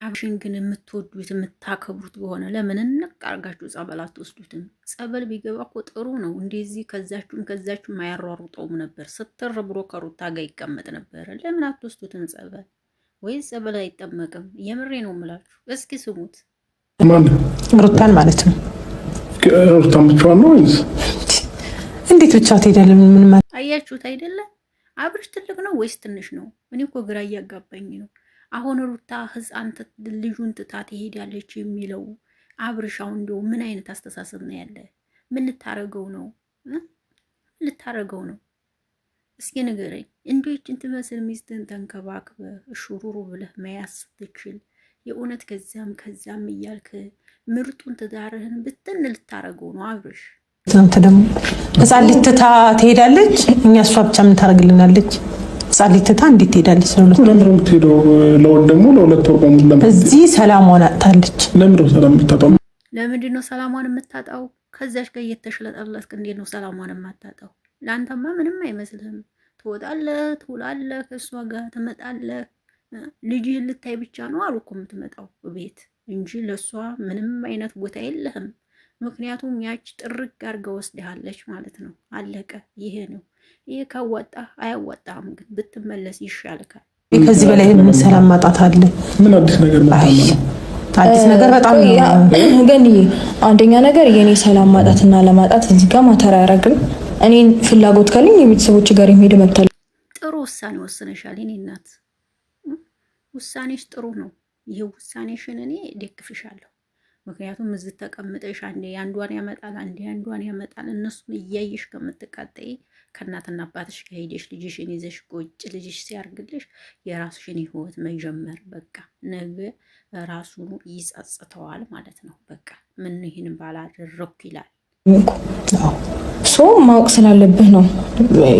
አብሽን ግን የምትወዱት የምታከብሩት ከሆነ ለምን እንቅ አርጋችሁ ጸበል አትወስዱትም? ጸበል ቢገባ እኮ ጥሩ ነው። እንደዚህ ከዛችሁም አያሯሩጠውም ነበር። ስትር ብሎ ከሩታ ጋር ይቀመጥ ነበረ። ለምን አትወስዱትም ጸበል? ወይስ ጸበል አይጠመቅም? የምሬ ነው የምላችሁ። እስኪ ስሙት። ሩታን ማለት ነው። ሩታን ብቻዋን ነው ወይስ እንዴት ብቻ ትሄዳለህ? ምን አያችሁት አይደለም? አብርሽ ትልቅ ነው ወይስ ትንሽ ነው? እኔ እኮ ግራ እያጋባኝ ነው። አሁን ሩታ ህፃን ልጁን ትታ ትሄዳለች የሚለው አብርሽ አሁን እንደው ምን አይነት አስተሳሰብ ነው ያለ? ምን ልታረገው ነው? ልታረገው ነው? እስኪ ንገረኝ። እንዴ እችን ትመስል ሚስትን ተንከባክበህ እሹሩሩ ብለህ መያዝ ስትችል የእውነት ከዚያም እያልክ ምርጡን ትዳርህን ብትን ልታረገው ነው አብርሽ? አንተ ደግሞ ህፃን ልጅ ትታ ትሄዳለች። እኛ እሷ ብቻ ምን ታረግልናለች? ህፃን ልጅ ትታ እንዴት ትሄዳለች? ለወድ ደግሞ ለሁለት ወር በሙሉ እዚህ ሰላሟን አጣለች። ለምንድን ነው ሰላሟን የምታጣው? ከዛች ጋር እየተሽለጠለጥክ እንዴት ነው ሰላሟን የማታጣው? ለአንተማ ምንም አይመስልህም። ትወጣለህ፣ ትውላለህ፣ ከእሷ ጋር ትመጣለህ። ልጅህን ልታይ ብቻ ነው አሉ እኮ የምትመጣው ቤት እንጂ ለእሷ ምንም አይነት ቦታ የለህም። ምክንያቱም ያች ጥርግ አድርጋ ወስድሃለች ማለት ነው። አለቀ። ይሄ ነው። ይሄ ካዋጣ አያዋጣም፣ ግን ብትመለስ ይሻልካል። ከዚህ በላይ ምን ሰላም ማጣት አለ? ምን አዲስ ነገር መጣለ? አዲስ ነገር በጣም ግን አንደኛ ነገር የኔ ሰላም ማጣትና ለማጣት እዚህ ጋር ማተር አያረግም። እኔን ፍላጎት ካለኝ የቤተሰቦች ጋር የሚሄድ መብት አለ። ጥሩ ውሳኔ ወስነሻል የኔ እናት። ውሳኔሽ ጥሩ ነው። ይሄ ውሳኔሽን እኔ ደግፍሻለሁ። ምክንያቱም እዚህ ተቀምጠሽ አንዴ አንዷን ያመጣል አንዴ አንዷን ያመጣል። እነሱን እያየሽ ከምትቃጠይ ከእናትና አባትሽ ጋር ሄደሽ ልጅሽን ይዘሽ ቁጭ ልጅሽ ሲያርግልሽ የራስሽን ህይወት መጀመር በቃ ነገ ራሱ ይጸጽተዋል ማለት ነው። በቃ ምን ይህን ባላደረኩ ይላል። ሶ ማወቅ ስላለብህ ነው።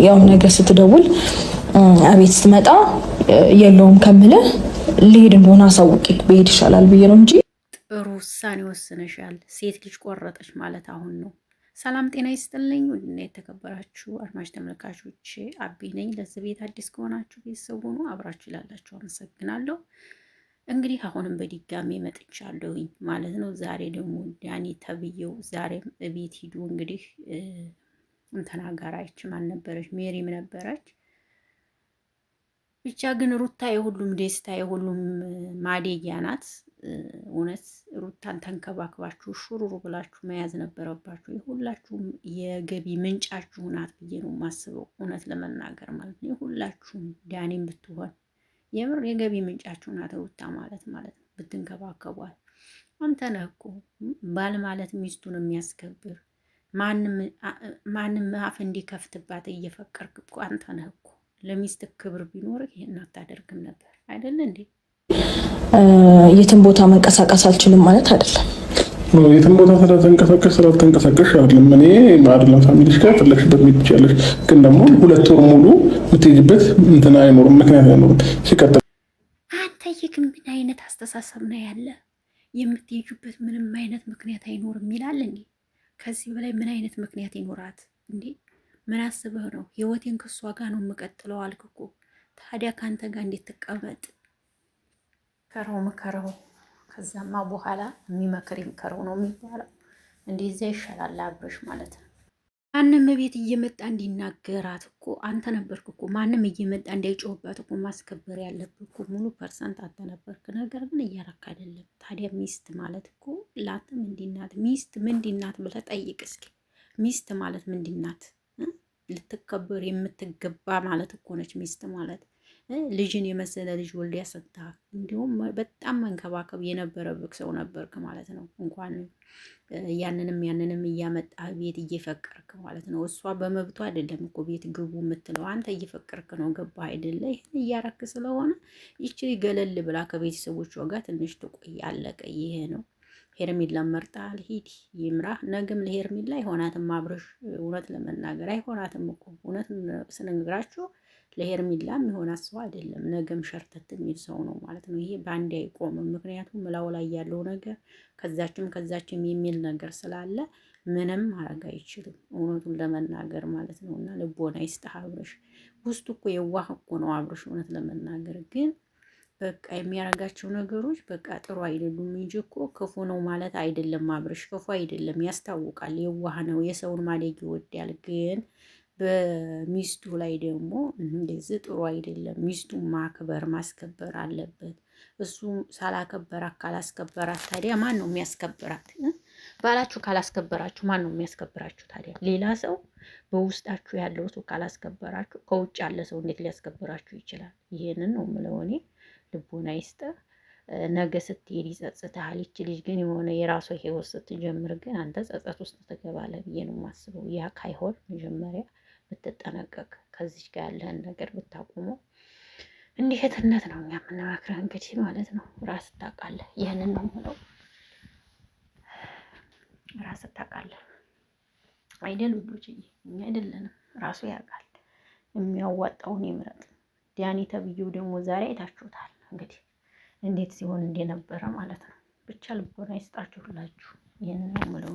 ያው ነገር ስትደውል አቤት ስትመጣ የለውም ከምልህ ልሄድ እንደሆነ አሳውቂ ብሄድ ይሻላል ብዬ ነው እንጂ። ጥሩ ውሳኔ ወስነሻል። ሴት ልጅ ቆረጠች ማለት አሁን ነው። ሰላም ጤና ይስጥልኝ። ውድና የተከበራችሁ አድማጭ ተመልካቾች አቢ ነኝ። ለዚህ ቤት አዲስ ከሆናችሁ ቤተሰብ ሆኑ አብራችሁ ይላላችሁ። አመሰግናለሁ። እንግዲህ አሁንም በድጋሚ መጥቻለሁኝ ማለት ነው። ዛሬ ደግሞ ዳኒ ተብዬው ዛሬም ቤት ሂዱ። እንግዲህ ተናጋራች ማን ነበረች? ሜሪም ነበረች። ብቻ ግን ሩታ የሁሉም ደስታ የሁሉም ማደጊያ ናት። እውነት ሩታን ተንከባክባችሁ ሹሩሩ ብላችሁ መያዝ ነበረባችሁ። የሁላችሁም የገቢ ምንጫችሁ ናት ብዬ ነው የማስበው። እውነት ለመናገር ማለት ነው የሁላችሁም ዳኒም ብትሆን የምር የገቢ ምንጫችሁ ናት ሩታ ማለት ነው ብትንከባከቧል። አንተ ነህ እኮ ባል ማለት ሚስቱን የሚያስከብር ማንም አፍ እንዲከፍትባት እየፈቀርክ እኮ አንተ ነህ እኮ። ለሚስት ክብር ቢኖርህ ይሄን አታደርግም ነበር አይደል እንዴ? የትም ቦታ መንቀሳቀስ አልችልም ማለት አይደለም። የትም ቦታ ስላልተንቀሳቀስሽ አይደለም። እኔ አይደለም ፋሚሊሽ ጋር ፈለግሽበት መሄድ ትችያለሽ፣ ግን ደግሞ ሁለት ወር ሙሉ የምትሄጂበት እንትን አይኖርም፣ ምክንያት አይኖርም። ሲቀጥል አንተ ግን ምን አይነት አስተሳሰብ ነው ያለ? የምትሄጂበት ምንም አይነት ምክንያት አይኖርም ይላል እንዴ? ከዚህ በላይ ምን አይነት ምክንያት ይኖራት እንዴ? ምን አስበህ ነው? ህይወቴን ከሷ ጋር ነው የምቀጥለው አልክ እኮ። ታዲያ ከአንተ ጋር እንዴት ትቀመጥ? ምከረው። ከዛማ በኋላ የሚመክር ይምከረው ነው የሚባለው። እንደዚያ ይሻላል አብርሽ ማለት ነው። ማንም ቤት እየመጣ እንዲናገራት እኮ አንተ ነበርክ እኮ። ማንም እየመጣ እንዳይጮህባት እኮ ማስከበር ያለብህ እኮ ሙሉ ፐርሰንት አንተ ነበርክ። ነገር ግን እያረክ አይደለም። ታዲያ ሚስት ማለት እኮ ለአንተ ምንድናት? ሚስት ምንድናት ብለህ ጠይቅ እስኪ። ሚስት ማለት ምንድናት? ልትከበር የምትገባ ማለት እኮ ነች ሚስት ማለት። ልጅን የመሰለ ልጅ ወልድ ያሰጣ እንዲሁም በጣም መንከባከብ የነበረብህ ሰው ነበርክ ማለት ነው። እንኳን ያንንም እያመጣ ቤት እየፈቀርክ ማለት ነው። እሷ በመብቱ አይደለም እኮ ቤት ግቡ የምትለው፣ አንተ እየፈቀርክ ነው። ገባ አይደለ? ይህን እያረክ ስለሆነ ይቺ ገለል ብላ ከቤተሰቦቿ ጋር ትንሽ ትቆይ። አለቀ። ይሄ ነው። ሄርሜላ መርጣል። ሂድ ይምራህ። ነገም ለሄርሜላ አይሆናትም አብርሽ። እውነት ለመናገር አይሆናትም እኮ እውነት ስነግራችሁ ለሄርሜላ የሚሆናት ሰው አይደለም። ነገም ሸርተት የሚል ሰው ነው ማለት ነው። ይሄ በአንዴ አይቆምም። ምክንያቱም ምላው ላይ ያለው ነገር ከዛችም የሚል ነገር ስላለ ምንም ማድረግ አይችልም። እውነቱን ለመናገር ማለት ነው። እና ልቦና ይስጥህ አብርሽ። ውስጡ እኮ የዋህ እኮ ነው አብርሽ። እውነት ለመናገር ግን በቃ የሚያረጋቸው ነገሮች በቃ ጥሩ አይደሉም እንጂ እኮ ክፉ ነው ማለት አይደለም። አብርሽ ክፉ አይደለም፣ ያስታውቃል። የዋህ ነው፣ የሰውን ማደግ ይወዳል። ግን በሚስቱ ላይ ደግሞ እንደዚህ ጥሩ አይደለም። ሚስቱን ማክበር ማስከበር አለበት። እሱ ሳላከበራት ካላስከበራት ታዲያ ማን ነው የሚያስከብራት? ባላችሁ ካላስከበራችሁ ማን ነው የሚያስከብራችሁ ታዲያ? ሌላ ሰው በውስጣችሁ ያለው ሰው ካላስከበራችሁ ከውጭ ያለ ሰው እንዴት ሊያስከብራችሁ ይችላል? ይሄንን ነው የምለው እኔ። ልቦና ይስጥህ። ነገ ስትሄድ ይጸጽትሃል። ይች ልጅ ግን የሆነ የራሷ ህይወት ስትጀምር ግን አንተ ጸጸት ውስጥ ትገባለህ ብዬ ነው የማስበው። ያ ካይሆን መጀመሪያ ብትጠነቀቅ፣ ከዚች ጋር ያለህን ነገር ብታቆመው እንዲህ እህትነት ነው እኛ የምንመክረህ እንግዲህ ማለት ነው። ራስ ታውቃለህ። ይህንን ነው የምለው። ራስ ታውቃለህ አይደል? ውዶች እኛ አይደለንም፣ ራሱ ያውቃል። የሚያዋጣውን ይምረጥ። ዲያኒ ተብዬው ደግሞ ዛሬ አይታችሁታል እንግዲህ እንዴት ሲሆን እንደነበረ ማለት ነው። ብቻ ልቦና ይስጣችሁ ሁላችሁ። ይህንን ነው የምለው።